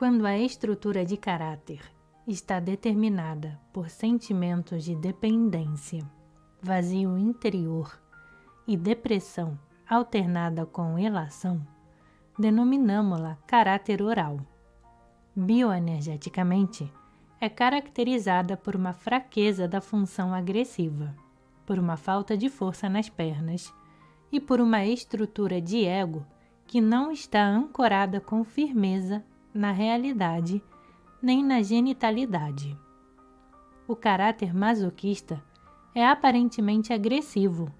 Quando a estrutura de caráter está determinada por sentimentos de dependência, vazio interior e depressão alternada com elação, denominamo-la caráter oral. Bioenergeticamente, é caracterizada por uma fraqueza da função agressiva, por uma falta de força nas pernas e por uma estrutura de ego que não está ancorada com firmeza na realidade nem na genitalidade. O caráter masoquista é aparentemente agressivo,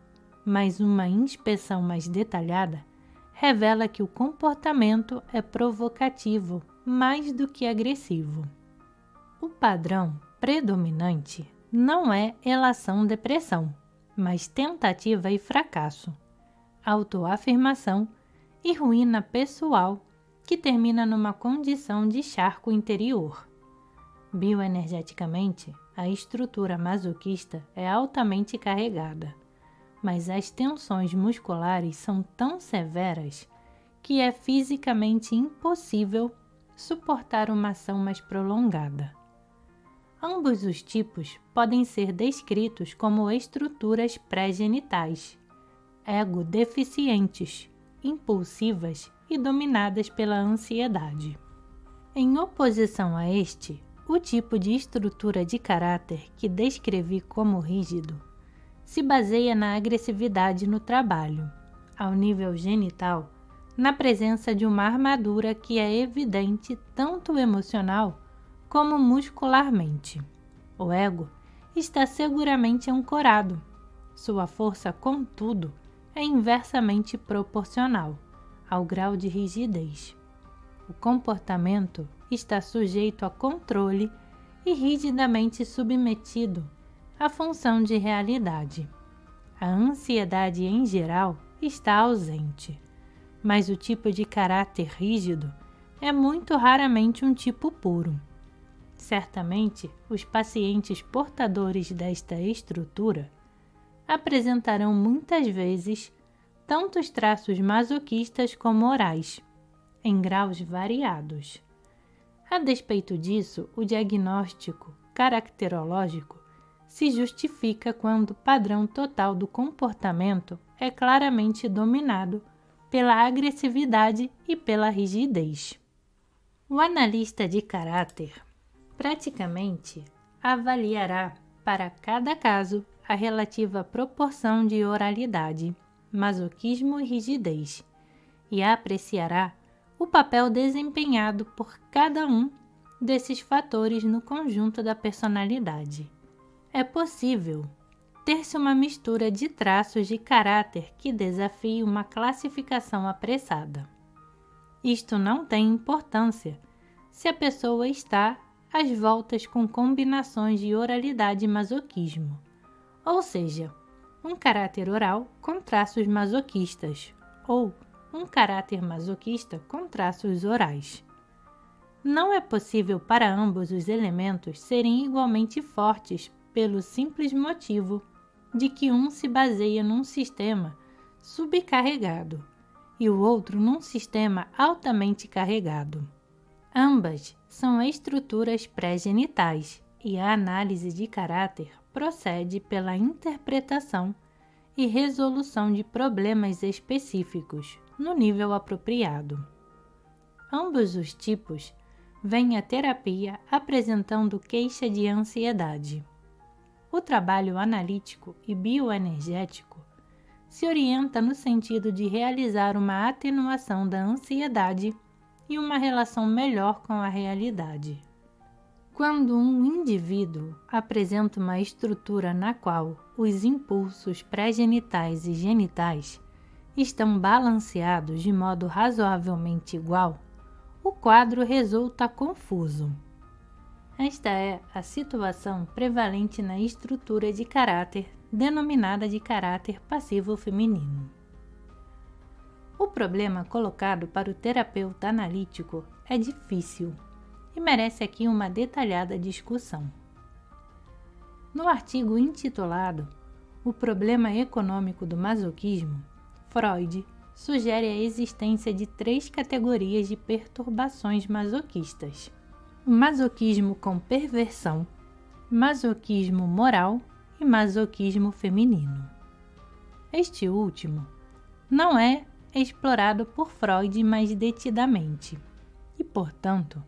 mas uma inspeção mais detalhada revela que o comportamento é provocativo mais do que agressivo. O padrão predominante não é elação-depressão, mas tentativa e fracasso, autoafirmação e ruína pessoal que termina numa condição de charco interior. Bioenergeticamente, a estrutura masoquista é altamente carregada, mas as tensões musculares são tão severas que é fisicamente impossível suportar uma ação mais prolongada. Ambos os tipos podem ser descritos como estruturas pré-genitais, ego-deficientes, impulsivas e dominadas pela ansiedade. Em oposição a este, o tipo de estrutura de caráter que descrevi como rígido se baseia na agressividade no trabalho, ao nível genital, na presença de uma armadura que é evidente tanto emocional como muscularmente. O ego está seguramente ancorado. Sua força, contudo, é inversamente proporcional ao grau de rigidez. O comportamento está sujeito a controle e rigidamente submetido à função de realidade. A ansiedade, em geral, está ausente, mas o tipo de caráter rígido é muito raramente um tipo puro. Certamente, os pacientes portadores desta estrutura apresentarão muitas vezes tanto os traços masoquistas como orais, em graus variados. A despeito disso, o diagnóstico caracterológico se justifica quando o padrão total do comportamento é claramente dominado pela agressividade e pela rigidez. O analista de caráter praticamente avaliará para cada caso a relativa proporção de oralidade, masoquismo e rigidez, e apreciará o papel desempenhado por cada um desses fatores no conjunto da personalidade. É possível ter-se uma mistura de traços de caráter que desafie uma classificação apressada. Isto não tem importância se a pessoa está às voltas com combinações de oralidade e masoquismo, ou seja, um caráter oral com traços masoquistas, ou um caráter masoquista com traços orais. Não é possível para ambos os elementos serem igualmente fortes pelo simples motivo de que um se baseia num sistema subcarregado e o outro num sistema altamente carregado. Ambas são estruturas pré-genitais e a análise de caráter procede pela interpretação e resolução de problemas específicos no nível apropriado. Ambos os tipos vêm à terapia apresentando queixa de ansiedade. O trabalho analítico e bioenergético se orienta no sentido de realizar uma atenuação da ansiedade e uma relação melhor com a realidade. Quando um indivíduo apresenta uma estrutura na qual os impulsos pré-genitais e genitais estão balanceados de modo razoavelmente igual, o quadro resulta confuso. Esta é a situação prevalente na estrutura de caráter denominada de caráter passivo feminino. O problema colocado para o terapeuta analítico é difícil e merece aqui uma detalhada discussão. No artigo intitulado O Problema Econômico do Masoquismo, Freud sugere a existência de 3 categorias de perturbações masoquistas: o masoquismo com perversão, masoquismo moral e masoquismo feminino. Este último não é explorado por Freud mais detidamente e, portanto,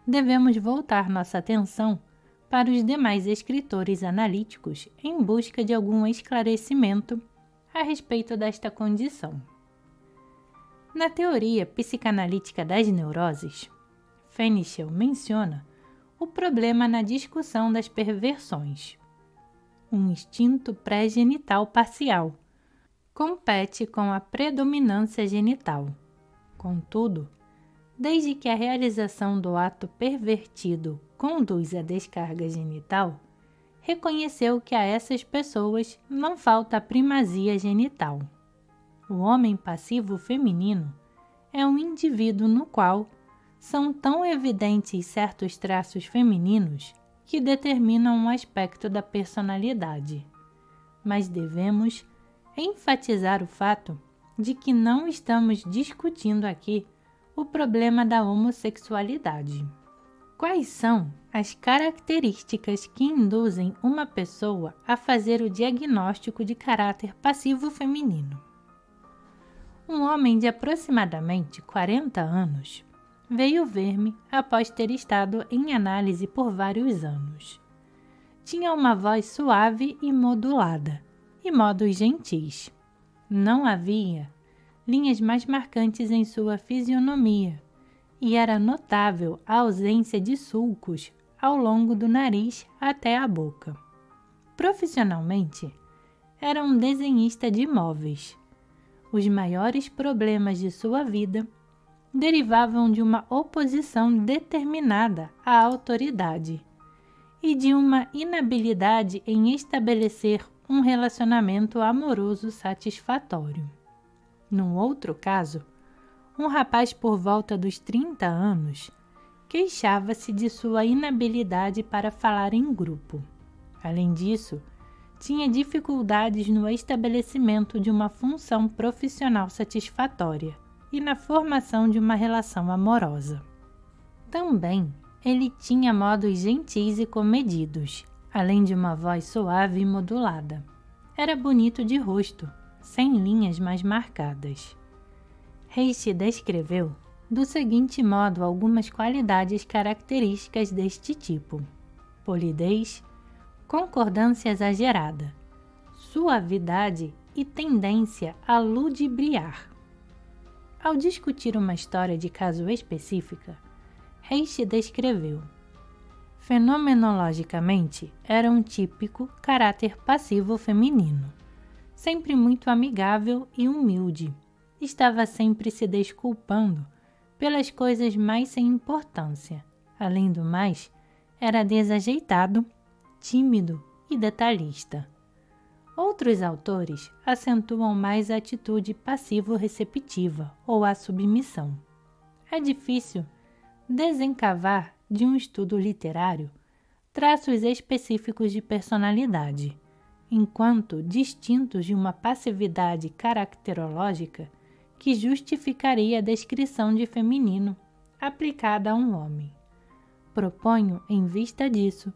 devemos voltar nossa atenção para os demais escritores analíticos em busca de algum esclarecimento a respeito desta condição. Na teoria psicanalítica das neuroses, Fenichel menciona o problema na discussão das perversões. Um instinto pré-genital parcial compete com a predominância genital. Contudo, desde que a realização do ato pervertido conduz à descarga genital, reconheceu que a essas pessoas não falta a primazia genital. O homem passivo feminino é um indivíduo no qual são tão evidentes certos traços femininos que determinam um aspecto da personalidade. Mas devemos enfatizar o fato de que não estamos discutindo aqui o problema da homossexualidade. Quais são as características que induzem uma pessoa a fazer o diagnóstico de caráter passivo feminino? Um homem de aproximadamente 40 anos veio ver-me após ter estado em análise por vários anos. Tinha uma voz suave e modulada, e modos gentis. Não havia linhas mais marcantes em sua fisionomia, e era notável a ausência de sulcos ao longo do nariz até a boca. Profissionalmente, era um desenhista de móveis. Os maiores problemas de sua vida derivavam de uma oposição determinada à autoridade e de uma inabilidade em estabelecer um relacionamento amoroso satisfatório. Num outro caso, um rapaz por volta dos 30 anos queixava-se de sua inabilidade para falar em grupo. Além disso, tinha dificuldades no estabelecimento de uma função profissional satisfatória e na formação de uma relação amorosa. Também, ele tinha modos gentis e comedidos, além de uma voz suave e modulada. Era bonito de rosto, sem linhas mais marcadas. Reich descreveu do seguinte modo algumas qualidades características deste tipo: polidez, concordância exagerada, suavidade e tendência a ludibriar. Ao discutir uma história de caso específica, Reich descreveu: fenomenologicamente, era um típico caráter passivo feminino, sempre muito amigável e humilde. Estava sempre se desculpando pelas coisas mais sem importância. Além do mais, era desajeitado, tímido e detalhista. Outros autores acentuam mais a atitude passivo-receptiva ou a submissão. É difícil desencavar de um estudo literário traços específicos de personalidade, enquanto distintos de uma passividade caracterológica que justificaria a descrição de feminino aplicada a um homem. Proponho, em vista disso,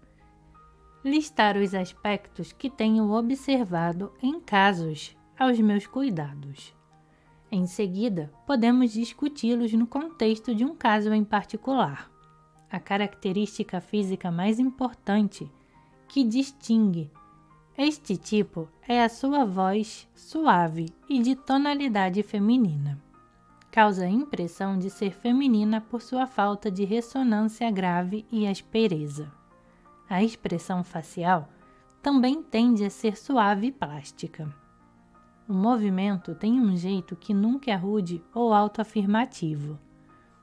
listar os aspectos que tenho observado em casos aos meus cuidados. Em seguida, podemos discuti-los no contexto de um caso em particular. A característica física mais importante que distingue este tipo é a sua voz suave e de tonalidade feminina. Causa a impressão de ser feminina por sua falta de ressonância grave e aspereza. A expressão facial também tende a ser suave e plástica. O movimento tem um jeito que nunca é rude ou autoafirmativo.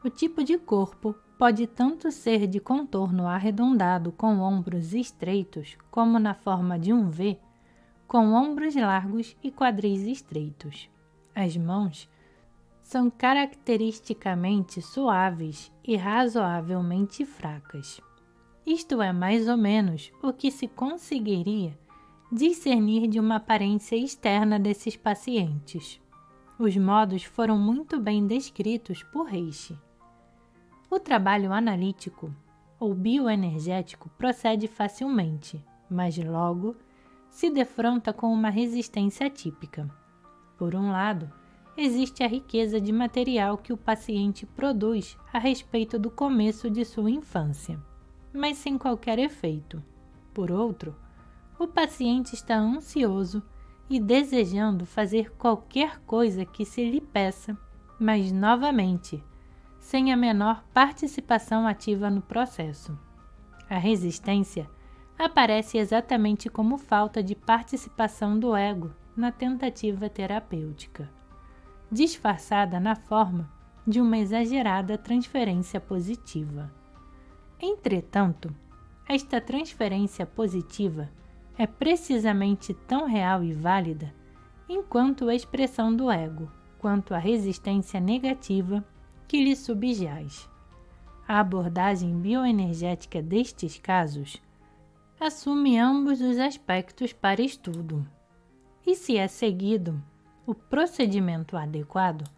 O tipo de corpo pode tanto ser de contorno arredondado com ombros estreitos, como na forma de um V, com ombros largos e quadris estreitos. As mãos são caracteristicamente suaves e razoavelmente fracas. Isto é mais ou menos o que se conseguiria discernir de uma aparência externa desses pacientes. Os modos foram muito bem descritos por Reishi. O trabalho analítico ou bioenergético procede facilmente, mas logo se defronta com uma resistência atípica. Por um lado, existe a riqueza de material que o paciente produz a respeito do começo de sua infância, mas sem qualquer efeito. Por outro, o paciente está ansioso e desejando fazer qualquer coisa que se lhe peça, mas novamente, sem a menor participação ativa no processo. A resistência aparece exatamente como falta de participação do ego na tentativa terapêutica, disfarçada na forma de uma exagerada transferência positiva. Entretanto, esta transferência positiva é precisamente tão real e válida enquanto a expressão do ego, quanto a resistência negativa que lhe subjaz. A abordagem bioenergética destes casos assume ambos os aspectos para estudo. E se é seguido o procedimento adequado,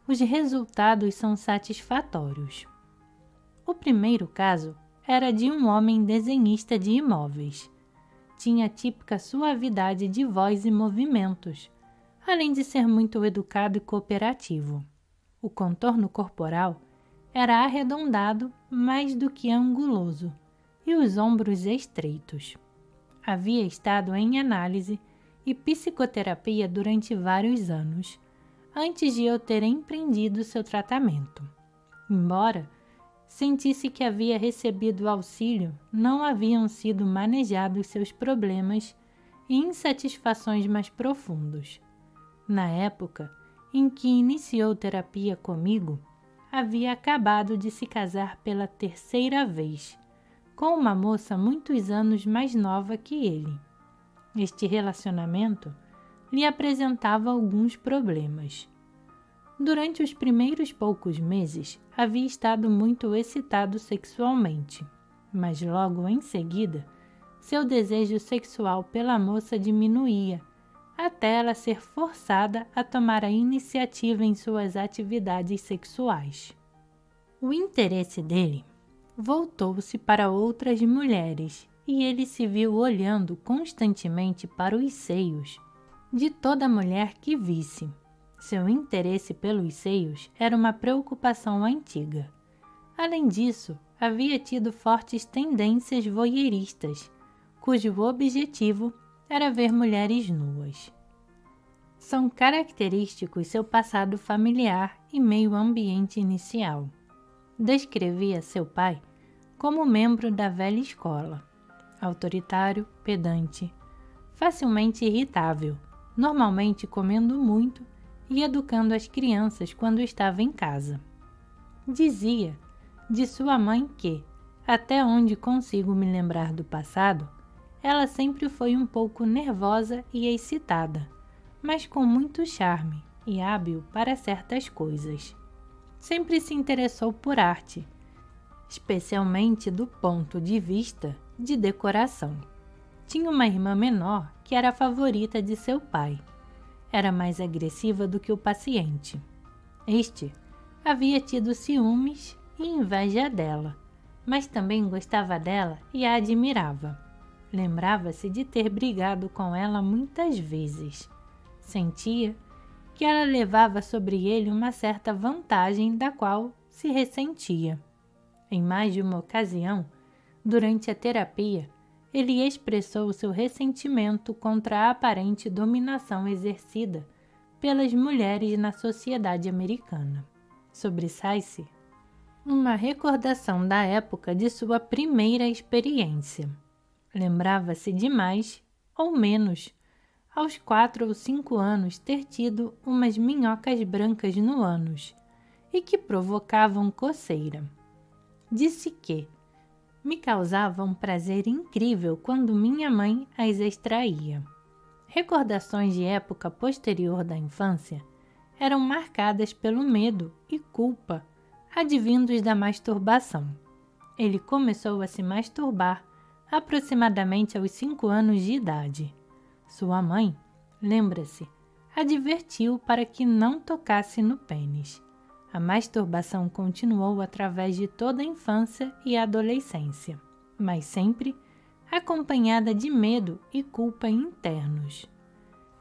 os resultados são satisfatórios. O primeiro caso era de um homem desenhista de imóveis. Tinha a típica suavidade de voz e movimentos, além de ser muito educado e cooperativo. O contorno corporal era arredondado mais do que anguloso e os ombros estreitos. Havia estado em análise e psicoterapia durante vários anos, antes de eu ter empreendido seu tratamento. Embora sentisse que havia recebido auxílio, não haviam sido manejados seus problemas e insatisfações mais profundos. Na época em que iniciou terapia comigo, havia acabado de se casar pela terceira vez, com uma moça muitos anos mais nova que ele. Este relacionamento lhe apresentava alguns problemas. Durante os primeiros poucos meses, havia estado muito excitado sexualmente, mas logo em seguida, seu desejo sexual pela moça diminuía, até ela ser forçada a tomar a iniciativa em suas atividades sexuais. O interesse dele voltou-se para outras mulheres e ele se viu olhando constantemente para os seios de toda mulher que visse. Seu interesse pelos seios era uma preocupação antiga. Além disso, havia tido fortes tendências voyeuristas, cujo objetivo era ver mulheres nuas. São característicos seu passado familiar e meio ambiente inicial. Descrevia seu pai como membro da velha escola, autoritário, pedante, facilmente irritável, normalmente comendo muito e educando as crianças quando estava em casa. Dizia de sua mãe que, até onde consigo me lembrar do passado, ela sempre foi um pouco nervosa e excitada, mas com muito charme e hábil para certas coisas. Sempre se interessou por arte, especialmente do ponto de vista de decoração. Tinha uma irmã menor que era a favorita de seu pai. Era mais agressiva do que o paciente. Este havia tido ciúmes e inveja dela, mas também gostava dela e a admirava. Lembrava-se de ter brigado com ela muitas vezes. Sentia que ela levava sobre ele uma certa vantagem da qual se ressentia. Em mais de uma ocasião, durante a terapia, ele expressou seu ressentimento contra a aparente dominação exercida pelas mulheres na sociedade americana. Sobressai-se uma recordação da época de sua primeira experiência. Lembrava-se de mais ou menos, aos 4 ou 5 anos, ter tido umas minhocas brancas no ânus e que provocavam coceira. Disse que me causava um prazer incrível quando minha mãe as extraía. Recordações de época posterior da infância eram marcadas pelo medo e culpa advindos da masturbação. Ele começou a se masturbar aproximadamente aos 5 anos de idade. Sua mãe, lembra-se, advertiu para que não tocasse no pênis. A masturbação continuou através de toda a infância e a adolescência, mas sempre acompanhada de medo e culpa internos.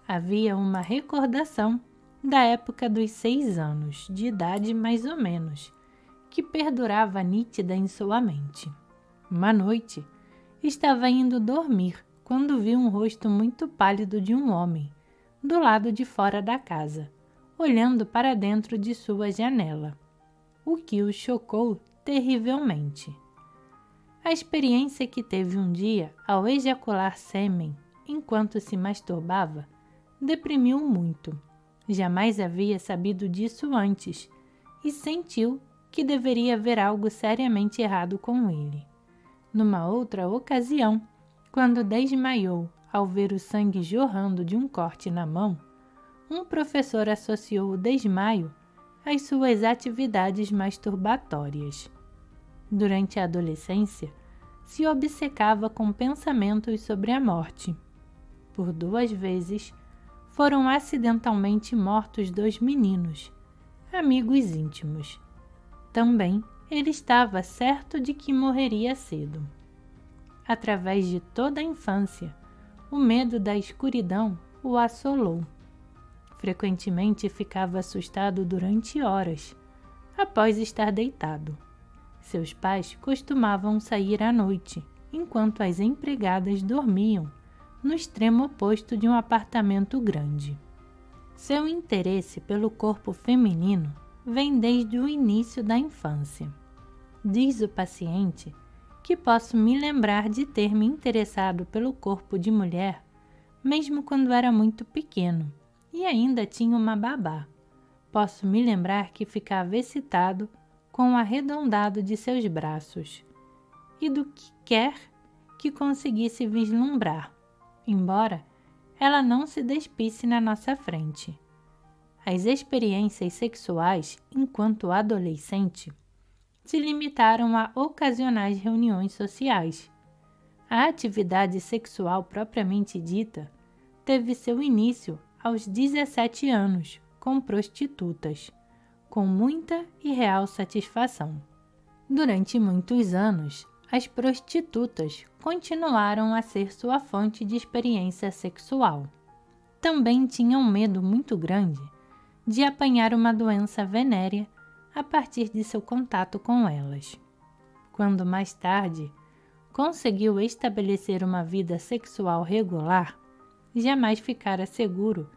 Havia uma recordação da época dos 6 anos, de idade mais ou menos, que perdurava nítida em sua mente. Uma noite, estava indo dormir quando viu um rosto muito pálido de um homem, do lado de fora da casa, olhando para dentro de sua janela, o que o chocou terrivelmente. A experiência que teve um dia ao ejacular sêmen enquanto se masturbava deprimiu muito. Jamais havia sabido disso antes e sentiu que deveria haver algo seriamente errado com ele. Numa outra ocasião, quando desmaiou ao ver o sangue jorrando de um corte na mão, um professor associou o desmaio às suas atividades masturbatórias. Durante a adolescência, se obcecava com pensamentos sobre a morte. Por 2 vezes, foram acidentalmente mortos 2 meninos, amigos íntimos. Também ele estava certo de que morreria cedo. Através de toda a infância, o medo da escuridão o assolou. Frequentemente ficava assustado durante horas, após estar deitado. Seus pais costumavam sair à noite, enquanto as empregadas dormiam no extremo oposto de um apartamento grande. Seu interesse pelo corpo feminino vem desde o início da infância. Diz o paciente que posso me lembrar de ter me interessado pelo corpo de mulher, mesmo quando era muito pequeno e ainda tinha uma babá. Posso me lembrar que ficava excitado com o arredondado de seus braços e do que quer que conseguisse vislumbrar, embora ela não se despisse na nossa frente. As experiências sexuais, enquanto adolescente, se limitaram a ocasionais reuniões sociais. A atividade sexual propriamente dita teve seu início aos 17 anos, com prostitutas, com muita e real satisfação. Durante muitos anos, as prostitutas continuaram a ser sua fonte de experiência sexual. Também tinham um medo muito grande de apanhar uma doença venérea a partir de seu contato com elas. Quando mais tarde conseguiu estabelecer uma vida sexual regular, jamais ficara seguro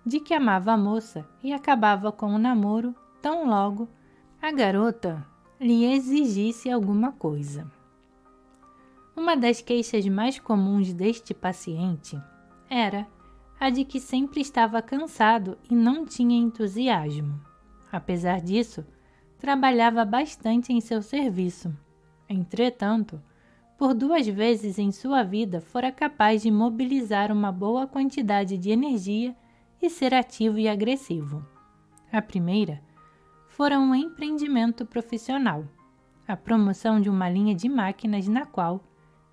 de que amava a moça e acabava com o namoro tão logo a garota lhe exigisse alguma coisa. Uma das queixas mais comuns deste paciente era a de que sempre estava cansado e não tinha entusiasmo. Apesar disso, trabalhava bastante em seu serviço. Entretanto, por 2 vezes em sua vida fora capaz de mobilizar uma boa quantidade de energia e ser ativo e agressivo. A primeira fora um empreendimento profissional, a promoção de uma linha de máquinas na qual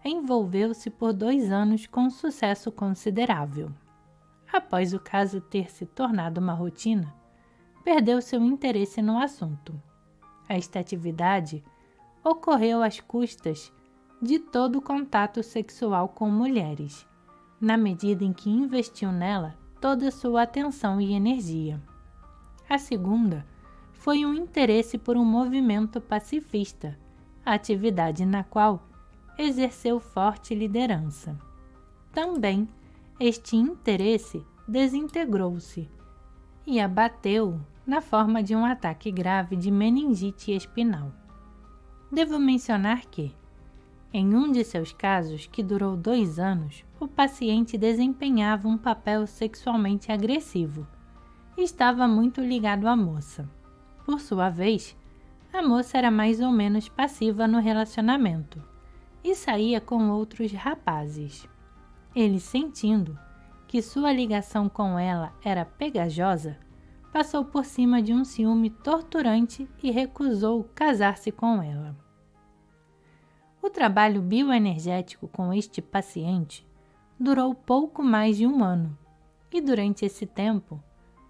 envolveu-se por 2 anos com sucesso considerável. Após o caso ter se tornado uma rotina, perdeu seu interesse no assunto. Esta atividade ocorreu às custas de todo o contato sexual com mulheres, na medida em que investiu nela toda sua atenção e energia. A segunda foi um interesse por um movimento pacifista, atividade na qual exerceu forte liderança. Também este interesse desintegrou-se e abateu na forma de um ataque grave de meningite espinal. Devo mencionar que, em um de seus casos, que durou 2 anos, o paciente desempenhava um papel sexualmente agressivo e estava muito ligado à moça. Por sua vez, a moça era mais ou menos passiva no relacionamento e saía com outros rapazes. Ele, sentindo que sua ligação com ela era pegajosa, passou por cima de um ciúme torturante e recusou casar-se com ela. O trabalho bioenergético com este paciente durou pouco mais de 1 ano, e durante esse tempo,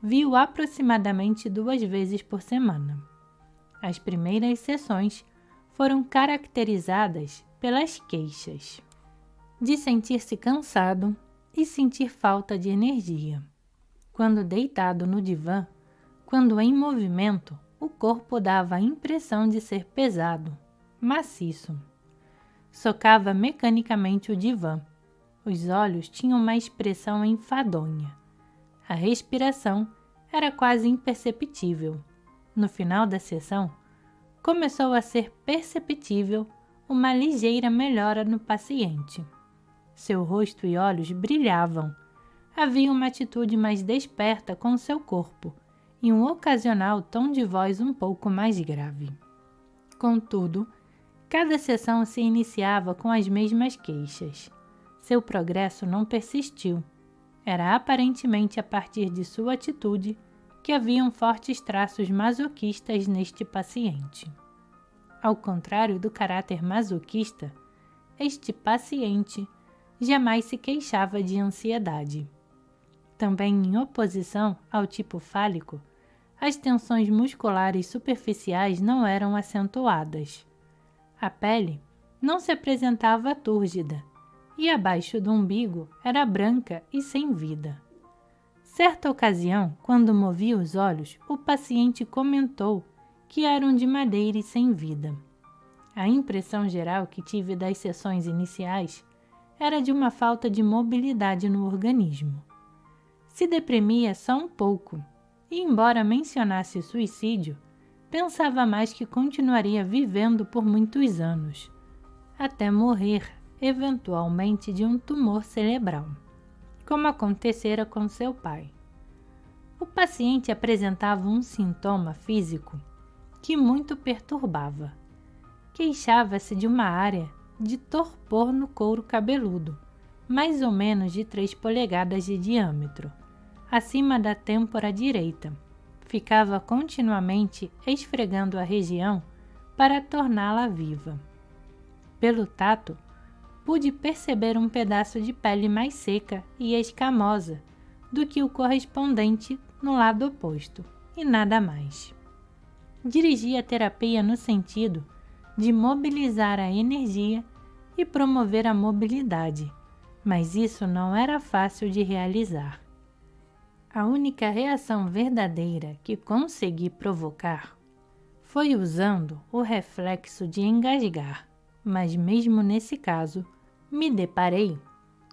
viu aproximadamente 2 vezes por semana. As primeiras sessões foram caracterizadas pelas queixas de sentir-se cansado e sentir falta de energia. Quando deitado no divã, quando em movimento, o corpo dava a impressão de ser pesado, maciço. Socava mecanicamente o divã. Os olhos tinham uma expressão enfadonha. A respiração era quase imperceptível. No final da sessão, começou a ser perceptível uma ligeira melhora no paciente. Seu rosto e olhos brilhavam. Havia uma atitude mais desperta com seu corpo e um ocasional tom de voz um pouco mais grave. Contudo, cada sessão se iniciava com as mesmas queixas. Seu progresso não persistiu. Era aparentemente a partir de sua atitude que haviam fortes traços masoquistas neste paciente. Ao contrário do caráter masoquista, este paciente jamais se queixava de ansiedade. Também em oposição ao tipo fálico, as tensões musculares superficiais não eram acentuadas. A pele não se apresentava túrgida e abaixo do umbigo era branca e sem vida. Certa ocasião, quando movia os olhos, o paciente comentou que eram de madeira e sem vida. A impressão geral que tive das sessões iniciais era de uma falta de mobilidade no organismo. Se deprimia só um pouco, e embora mencionasse suicídio, pensava mais que continuaria vivendo por muitos anos, até morrer, eventualmente, de um tumor cerebral, como acontecera com seu pai. O paciente apresentava um sintoma físico que muito perturbava. Queixava-se de uma área de torpor no couro cabeludo, mais ou menos de 3 polegadas de diâmetro, acima da têmpora direita. Ficava continuamente esfregando a região para torná-la viva. Pelo tato, pude perceber um pedaço de pele mais seca e escamosa do que o correspondente no lado oposto, e nada mais. Dirigi a terapia no sentido de mobilizar a energia e promover a mobilidade, mas isso não era fácil de realizar. A única reação verdadeira que consegui provocar foi usando o reflexo de engasgar, mas mesmo nesse caso, me deparei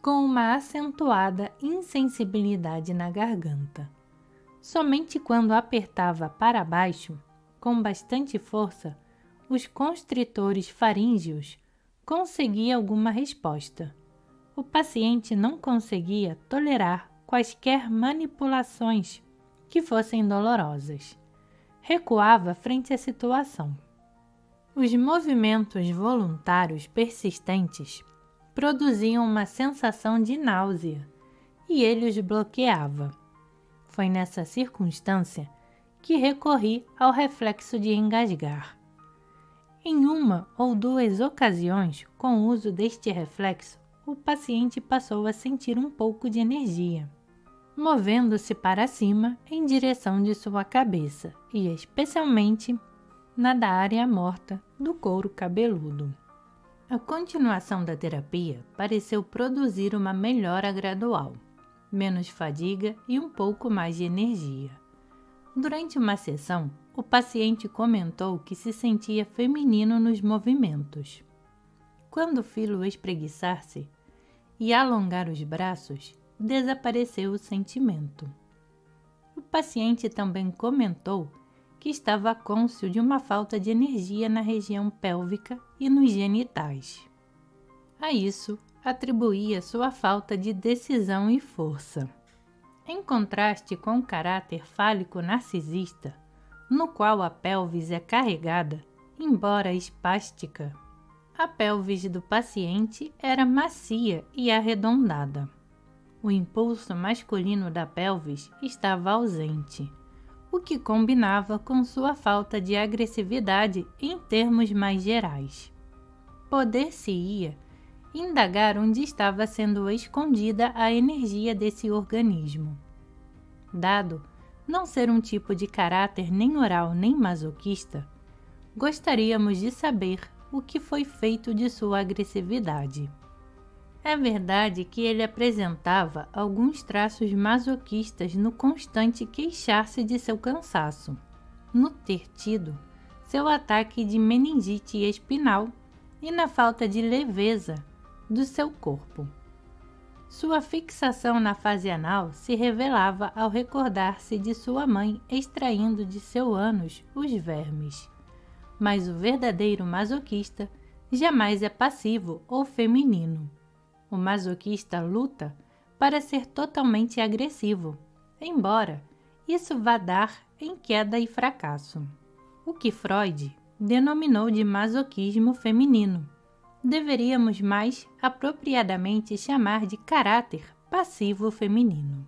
com uma acentuada insensibilidade na garganta. Somente quando apertava para baixo, com bastante força, os constritores faríngeos, conseguia alguma resposta. O paciente não conseguia tolerar quaisquer manipulações que fossem dolorosas. Recuava frente à situação. Os movimentos voluntários persistentes produziam uma sensação de náusea e ele os bloqueava. Foi nessa circunstância que recorri ao reflexo de engasgar. Em 1 ou 2 ocasiões, com o uso deste reflexo, o paciente passou a sentir um pouco de energia, movendo-se para cima em direção de sua cabeça e especialmente na da área morta do couro cabeludo. A continuação da terapia pareceu produzir uma melhora gradual, menos fadiga e um pouco mais de energia. Durante uma sessão, o paciente comentou que se sentia feminino nos movimentos. Quando filo espreguiçar-se e alongar os braços, desapareceu o sentimento. O paciente também comentou que estava cônscio de uma falta de energia na região pélvica e nos genitais. A isso, atribuía sua falta de decisão e força. Em contraste com o caráter fálico narcisista, no qual a pelvis é carregada, embora espástica, a pelvis do paciente era macia e arredondada. O impulso masculino da pelvis estava ausente, o que combinava com sua falta de agressividade em termos mais gerais. Poder-se-ia indagar onde estava sendo escondida a energia desse organismo. Dado não ser um tipo de caráter nem oral nem masoquista, gostaríamos de saber o que foi feito de sua agressividade. É verdade que ele apresentava alguns traços masoquistas no constante queixar-se de seu cansaço, no ter tido seu ataque de meningite espinal e na falta de leveza do seu corpo. Sua fixação na fase anal se revelava ao recordar-se de sua mãe extraindo de seu ânus os vermes. Mas o verdadeiro masoquista jamais é passivo ou feminino. O masoquista luta para ser totalmente agressivo, embora isso vá dar em queda e fracasso. O que Freud denominou de masoquismo feminino, deveríamos mais apropriadamente chamar de caráter passivo feminino.